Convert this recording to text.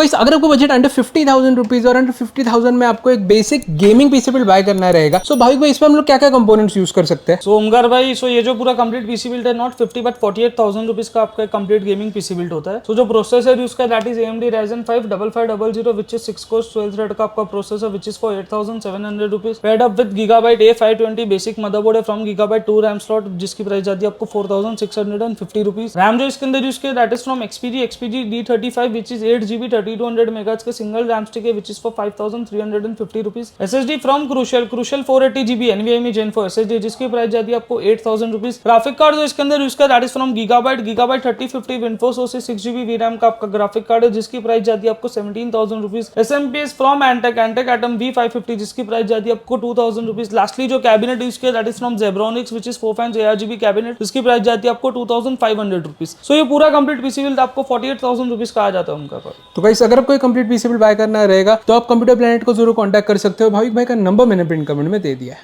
Guys अगर आपको budget under 50,000 rupees और अंडर 50,000 में आपको एक basic gaming PC build by करना रहेगा, सो भाविक भाई इसमें हम लोग क्या क्या कंपोनेंट्स यूज कर सकते हैं? सो ओमकार भाई, सो ये जो पूरा कंप्लीट पीसी बिल्ड है नॉट 50 बट 48,000 रुपीज का आपका कंप्लीट गेमिंग पीसी बिल्ड होता है। सो जो प्रोसेसर यूज का that is AMD Ryzen 5 5500 which is 6 core 12 thread का आपका processor which is for 8,700 rupees, paid up with Gigabyte A520 basic motherboard है फ्रॉम Gigabyte 2 रैम स्लॉट जिसकी प्राइस जाती है आपको 4,650 रुपीज। रैम जो इसके अंदर यूज किया that is from XPG D35 which is 8GB 3200 megahertz के सिंगल रैम स्टिक है which is for 5,350 rupees. SSD from crucial 480GB NVMe Gen 4 SSD जिसकी प्राइस जाती है आपको 8,000 रुपीज। ग्राफिक कार्ड जो इसके अंदर यूज किया that is from Gigabyte 3050 Winfos से 6GB VRAM का आपका ग्राफिक कार्ड है जिसकी प्राइस जाती है आपको 17,000 rupees. SMPS from Antec Atom V550 जिसकी प्राइस जाती है आपको 2,000 रुपीज। लास्टली जो कैबिनेट यूज किया that is from Zebronics which is 4 fans ARGB cabinet जिसकी प्राइस जाती है आपको 2,500 रुपीज। सो ये पूरा कंप्लीट पीसी बिल्ड आपको 48,000 रुपीज का आ जाता है उनका। तो गाइस अगर आपको कंप्लीट पीसी बिल्ड बाय करना रहेगा तो आप कंप्यूटर प्लेनेट को जरूर कांटेक्ट कर सकते हो। भाविक भाई का नंबर मैंने प्रिंट कमेंट में दे दिया है।